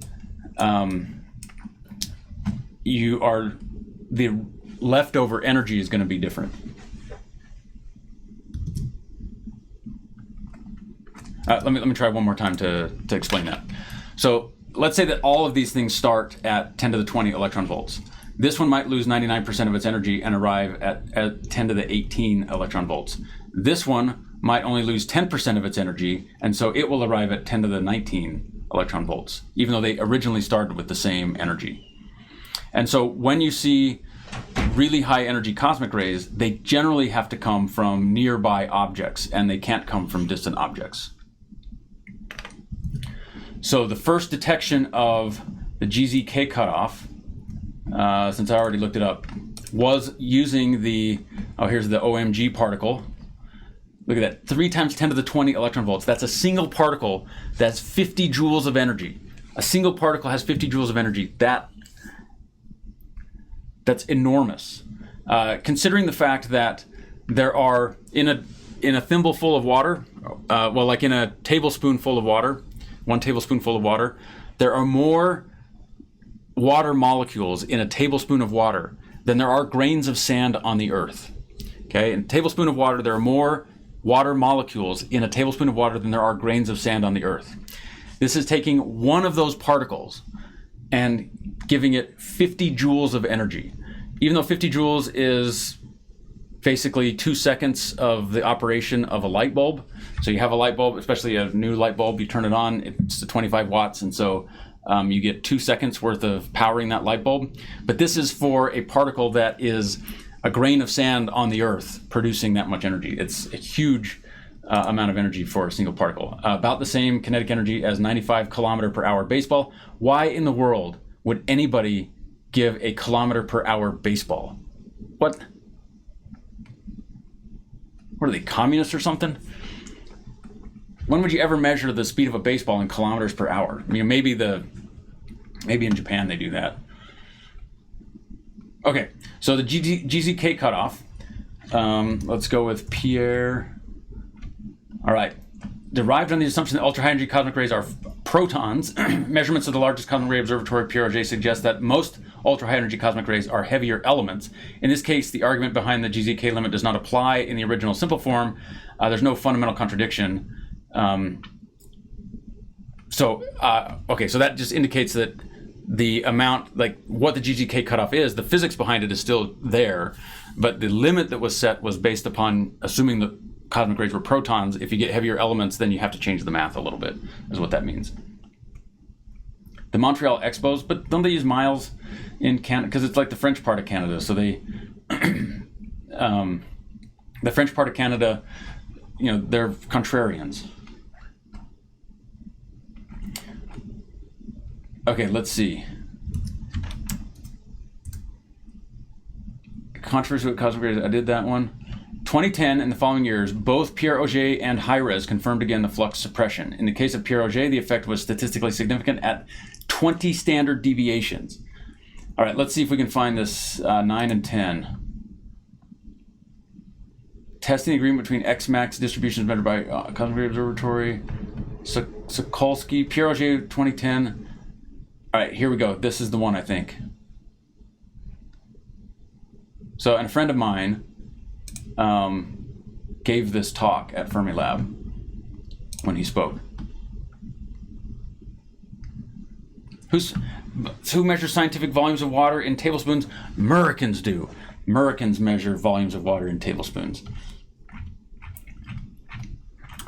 Speaker 1: the leftover energy is going to be different. Let me try one more time to explain that. So let's say that all of these things start at 10 to the 20 electron volts. This one might lose 99% of its energy and arrive at 10 to the 18 electron volts. This one might only lose 10% of its energy, and so it will arrive at 10 to the 19 electron volts, even though they originally started with the same energy. And so when you see really high energy cosmic rays, they generally have to come from nearby objects, and they can't come from distant objects. So the first detection of the Gzk cutoff, since I already looked it up, was using here's the OMG particle. Look at that, 3 times 10 to the 20 electron volts. That's a single particle that's 50 joules of energy. A single particle has 50 joules of energy. That's enormous. Considering the fact that there are, in a thimble full of water, like in a tablespoonful of water, 1 tablespoonful of water, there are more water molecules in a tablespoon of water than there are grains of sand on the Earth. Okay, in a tablespoon of water, there are more water molecules in a tablespoon of water than there are grains of sand on the Earth. This is taking one of those particles and giving it 50 joules of energy. Even though 50 joules is basically 2 seconds of the operation of a light bulb. So you have a light bulb, especially a new light bulb, you turn it on, it's 25 watts, and so you get 2 seconds worth of powering that light bulb. But this is for a particle that is a grain of sand on the Earth producing that much energy. It's a huge amount of energy for a single particle. About the same kinetic energy as 95 kilometer per hour baseball. Why in the world would anybody give a kilometer per hour baseball? What are they, communists or something? When would you ever measure the speed of a baseball in kilometers per hour? I mean, maybe in Japan they do that. Okay, so the Gzk cutoff. Let's go with Pierre. All right. Derived on the assumption that ultra-high energy cosmic rays are protons, measurements of the largest cosmic ray observatory, Pierre Auger, suggest that most ultra-high energy cosmic rays are heavier elements. In this case, the argument behind the Gzk limit does not apply in the original simple form. There's no fundamental contradiction. So that just indicates that the amount, like what the Gzk cutoff is, the physics behind it is still there, but the limit that was set was based upon assuming the cosmic rays were protons. If you get heavier elements, then you have to change the math a little bit, is what that means. The Montreal Expos, but don't they use miles in Canada? Because it's like the French part of Canada, so they, the French part of Canada, they're contrarians. Okay, let's see. Controversy with cosmic rays, I did that one. 2010 and the following years, both Pierre Auger and HiRes confirmed again the flux suppression. In the case of Pierre Auger, the effect was statistically significant at 20 standard deviations. All right, let's see if we can find this 9 and 10. Testing agreement between X-max distributions measured by Cosmic Ray Observatory, Sokolsky, Pierre Auger, 2010. All right, here we go. This is the one, I think. So, and a friend of mine gave this talk at Fermilab when he spoke. Who measures scientific volumes of water in tablespoons? Americans do. Americans measure volumes of water in tablespoons.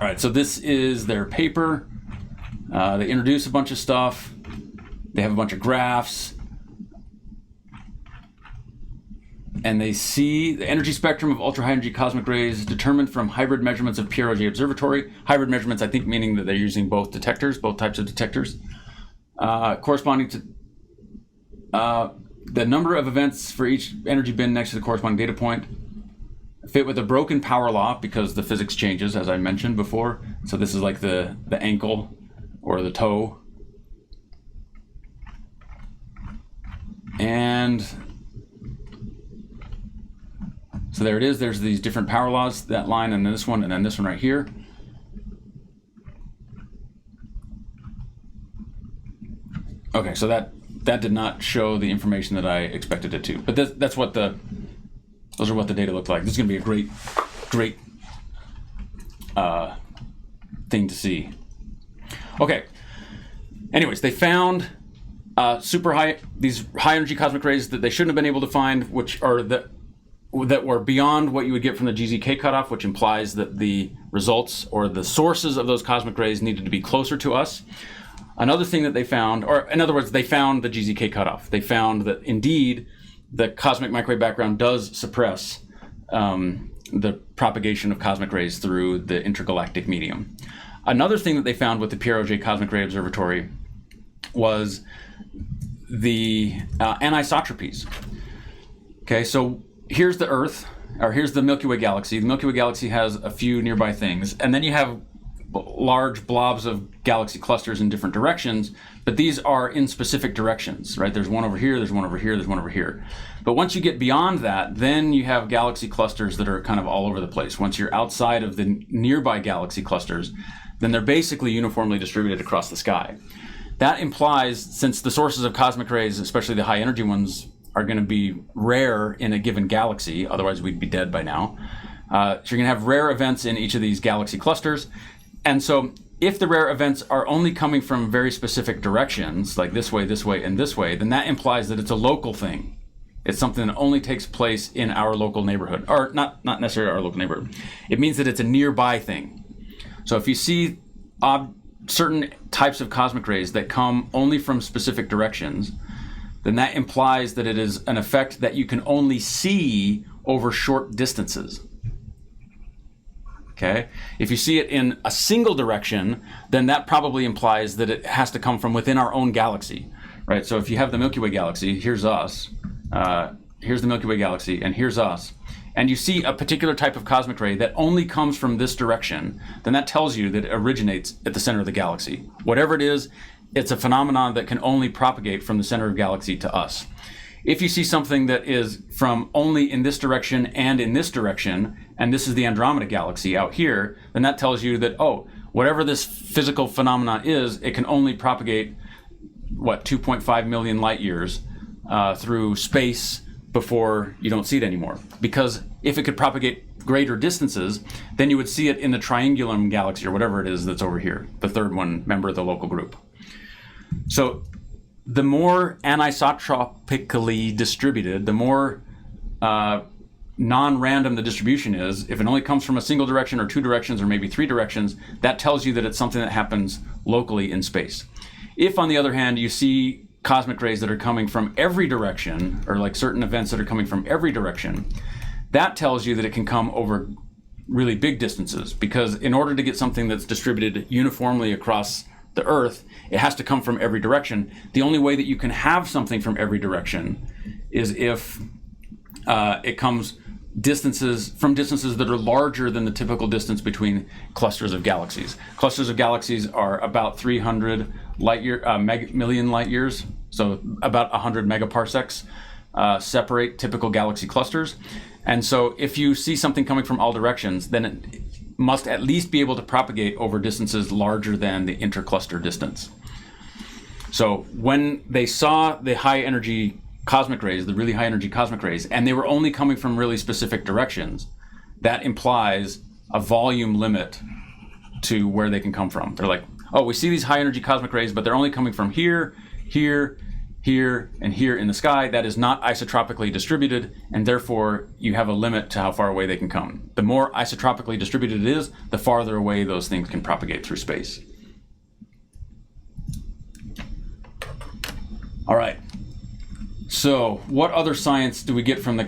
Speaker 1: All right, so this is their paper. They introduce a bunch of stuff. They have a bunch of graphs. And they see the energy spectrum of ultra-high energy cosmic rays determined from hybrid measurements of Pierre Auger Observatory. Hybrid measurements, I think, meaning that they're using both detectors, both types of detectors, corresponding to the number of events for each energy bin next to the corresponding data point fit with a broken power law because the physics changes, as I mentioned before. So this is like the ankle or the toe. And so there it is. There's these different power laws, that line and then this one right here. Okay, so that did not show the information that I expected it to. But those are what the data look like. This is going to be a great thing to see. Okay. Anyways, they found these high energy cosmic rays that they shouldn't have been able to find, which are that were beyond what you would get from the Gzk cutoff, which implies that the results or the sources of those cosmic rays needed to be closer to us. Another thing that they found, or in other words, they found the Gzk cutoff. They found that indeed the cosmic microwave background does suppress the propagation of cosmic rays through the intergalactic medium. Another thing that they found with the Pierre Auger Cosmic Ray Observatory was the anisotropies. Okay, so here's the Earth, or here's the Milky Way galaxy. The Milky Way galaxy has a few nearby things, and then you have large blobs of galaxy clusters in different directions, but these are in specific directions, right? There's one over here, there's one over here, there's one over here. But once you get beyond that, then you have galaxy clusters that are kind of all over the place. Once you're outside of the nearby galaxy clusters, then they're basically uniformly distributed across the sky. That implies, since the sources of cosmic rays, especially the high energy ones, are going to be rare in a given galaxy, otherwise we'd be dead by now. So you're going to have rare events in each of these galaxy clusters. And so if the rare events are only coming from very specific directions, like this way, and this way, then that implies that it's a local thing. It's something that only takes place in our local neighborhood, or not necessarily our local neighborhood. It means that it's a nearby thing. So if you see certain types of cosmic rays that come only from specific directions, then that implies that it is an effect that you can only see over short distances. Okay? If you see it in a single direction, then that probably implies that it has to come from within our own galaxy, right? So if you have the Milky Way galaxy, here's us, here's the Milky Way galaxy, and here's us, and you see a particular type of cosmic ray that only comes from this direction, then that tells you that it originates at the center of the galaxy. Whatever it is, it's a phenomenon that can only propagate from the center of the galaxy to us. If you see something that is from only in this direction and in this direction, and this is the Andromeda galaxy out here, then that tells you that, oh, whatever this physical phenomenon is, it can only propagate, 2.5 million light years through space before you don't see it anymore. Because if it could propagate greater distances, then you would see it in the Triangulum galaxy, or whatever it is that's over here, the third one, member of the local group. So the more anisotropically distributed, the more non-random the distribution is. If it only comes from a single direction or two directions or maybe three directions, that tells you that it's something that happens locally in space. If, on the other hand, you see cosmic rays that are coming from every direction, or like certain events that are coming from every direction, that tells you that it can come over really big distances, because in order to get something that's distributed uniformly across the Earth, it has to come from every direction. The only way that you can have something from every direction is if it comes from distances that are larger than the typical distance between clusters of galaxies. Clusters of galaxies are about 300 million light years, so about 100 megaparsecs separate typical galaxy clusters. And so if you see something coming from all directions, then it must at least be able to propagate over distances larger than the intercluster distance. So when they saw the high energy cosmic rays, the really high energy cosmic rays, and they were only coming from really specific directions, that implies a volume limit to where they can come from. They're like, oh, we see these high energy cosmic rays, but they're only coming from here, here, here, and here in the sky, that is not isotropically distributed, and therefore you have a limit to how far away they can come. The more isotropically distributed it is, the farther away those things can propagate through space. All right. So what other science do we get from the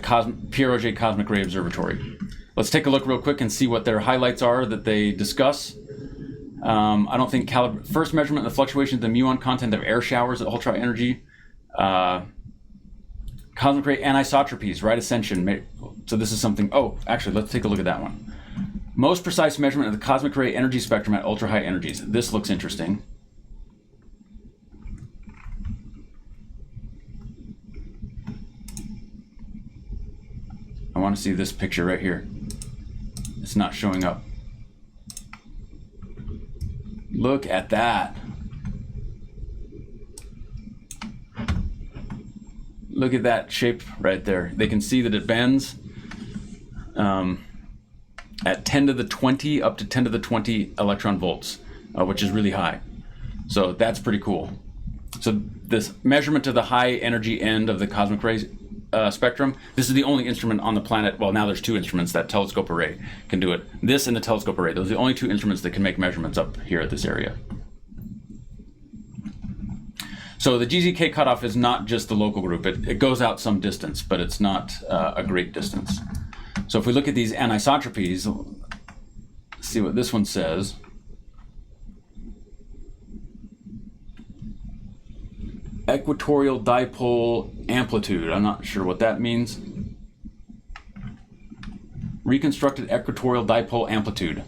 Speaker 1: Pierre Auger Cosmic Ray Observatory? Let's take a look real quick and see what their highlights are that they discuss. I don't think first measurement of the fluctuation of the muon content of air showers at ultra high energy. Cosmic ray anisotropies, right ascension. So this is something, oh, actually, let's take a look at that one. Most precise measurement of the cosmic ray energy spectrum at ultra high energies. This looks interesting. I want to see this picture right here. It's not showing up. Look at that. Look at that shape right there. They can see that it bends at 10 to the 20 up to 10 to the 20 electron volts, which is really high. So that's pretty cool. So this measurement of the high energy end of the cosmic rays spectrum, this is the only instrument on the planet. Well, now there's two instruments. That telescope array can do it. This and the telescope array, those are the only two instruments that can make measurements up here at this area. So the Gzk Cutoff is not just the local group. It goes out some distance, but it's not a great distance. So if we look at these anisotropies, let's see what this one says. Equatorial dipole amplitude. I'm not sure what that means. Reconstructed equatorial dipole amplitude.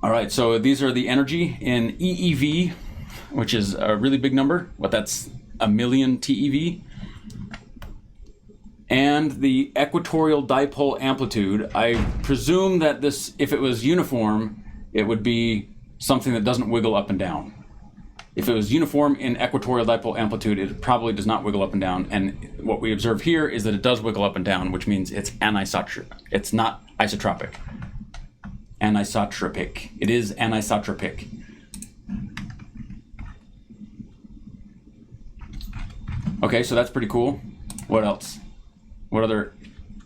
Speaker 1: All right, so these are the energy in EeV, which is a really big number. That's 1,000,000 TeV. And the equatorial dipole amplitude, I presume that this, if it was uniform, it would be something that doesn't wiggle up and down. If it was uniform in equatorial dipole amplitude, it probably does not wiggle up and down. And what we observe here is that it does wiggle up and down, which means it's anisotropic. It's not isotropic. Anisotropic. It is anisotropic. Okay, so that's pretty cool. What else? What other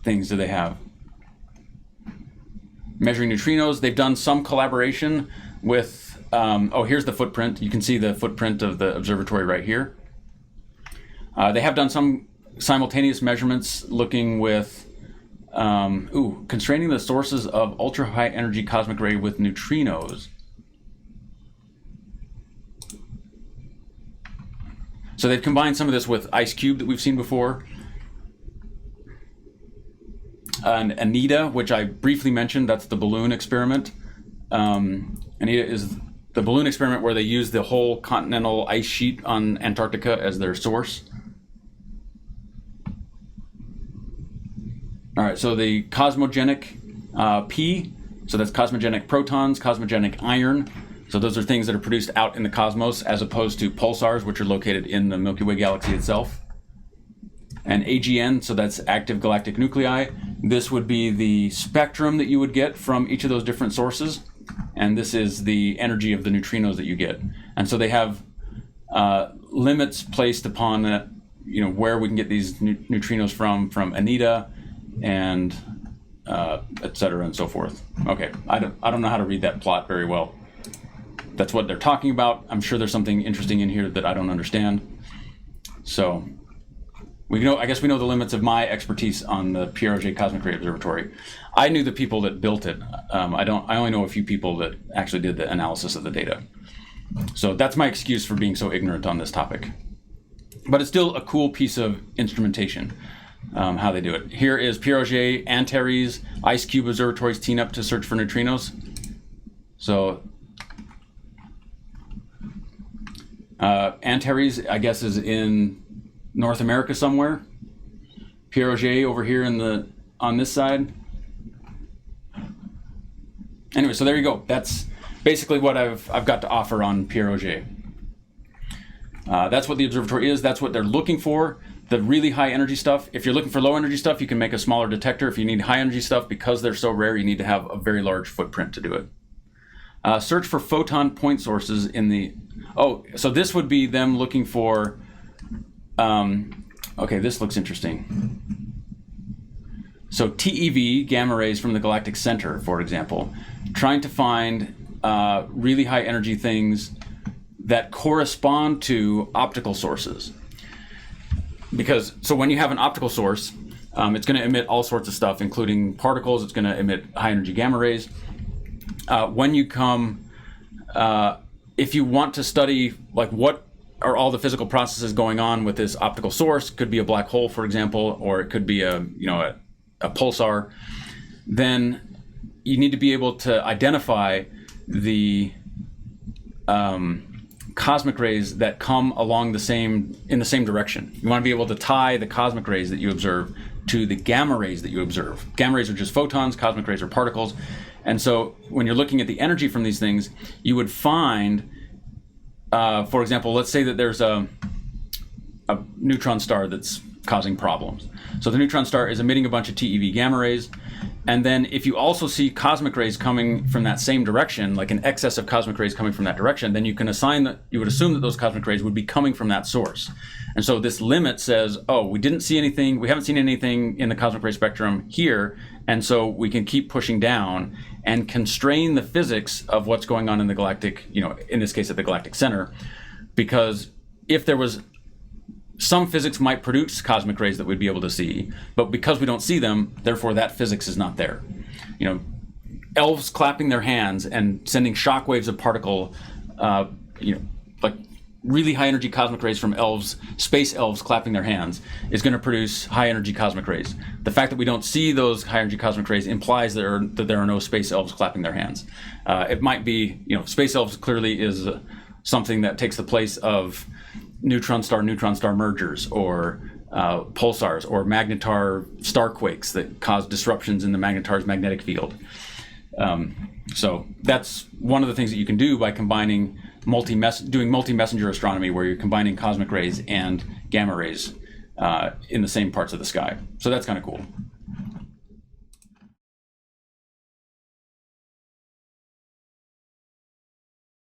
Speaker 1: things do they have? Measuring neutrinos. They've done some collaboration with, oh, here's the footprint. You can see the footprint of the observatory right here. They have done some simultaneous measurements looking with, constraining the sources of ultra high energy cosmic ray with neutrinos. So they've combined some of this with IceCube that we've seen before. And ANITA, which I briefly mentioned, that's the balloon experiment. ANITA is the balloon experiment where they use the whole continental ice sheet on Antarctica as their source. All right, so the cosmogenic P, so that's cosmogenic protons, cosmogenic iron. So those are things that are produced out in the cosmos as opposed to pulsars, which are located in the Milky Way galaxy itself. And AGN, so that's active galactic nuclei. This would be the spectrum that you would get from each of those different sources. And this is the energy of the neutrinos that you get. And so they have limits placed upon where we can get these neutrinos from ANITA and et cetera and so forth. Okay, I don't know how to read that plot very well. That's what they're talking about. I'm sure there's something interesting in here that I don't understand. So I guess we know the limits of my expertise on the Pierre Auger Cosmic Ray Observatory. I knew the people that built it. I only know a few people that actually did the analysis of the data. So that's my excuse for being so ignorant on this topic. But it's still a cool piece of instrumentation, how they do it. Here is Pierre Auger, Antares, IceCube observatories team up to search for neutrinos. So Antares, I guess, is in North America somewhere. Pierre Auger over here on this side. Anyway, so there you go. That's basically what I've got to offer on Pierre Auger. That's what the observatory is. That's what they're looking for. The really high energy stuff. If you're looking for low energy stuff, you can make a smaller detector. If you need high energy stuff, because they're so rare, you need to have a very large footprint to do it. Search for photon point sources in the... Oh, so this would be them looking for... okay, this looks interesting. So TeV, gamma rays from the galactic center, for example, trying to find really high energy things that correspond to optical sources. Because, so when you have an optical source, it's going to emit all sorts of stuff, including particles. It's going to emit high energy gamma rays. When you come, if you want to study, like, what are all the physical processes going on with this optical source, could be a black hole, for example, or it could be a pulsar, then you need to be able to identify the cosmic rays that come along in the same direction. You want to be able to tie the cosmic rays that you observe to the gamma rays that you observe. Gamma rays are just photons, cosmic rays are particles. And so when you're looking at the energy from these things, you would find, for example, let's say that there's a neutron star that's causing problems. So the neutron star is emitting a bunch of TeV gamma rays, and then if you also see cosmic rays coming from that same direction, like an excess of cosmic rays coming from that direction, then you can assume that those cosmic rays would be coming from that source. And so this limit says, oh, we haven't seen anything in the cosmic ray spectrum here, and so we can keep pushing down and constrain the physics of what's going on in the galactic, in this case at the galactic center, because if there was some physics might produce cosmic rays that we'd be able to see, but because we don't see them, therefore that physics is not there. Elves clapping their hands and sending shock waves of particle, like really high energy cosmic rays from elves, space elves clapping their hands, is going to produce high energy cosmic rays. The fact that we don't see those high energy cosmic rays implies that there are no space elves clapping their hands. It might be, space elves clearly is something that takes the place of neutron star mergers, or pulsars, or magnetar starquakes that cause disruptions in the magnetar's magnetic field. So that's one of the things that you can do by combining doing multi-messenger astronomy, where you're combining cosmic rays and gamma rays in the same parts of the sky. So that's kind of cool.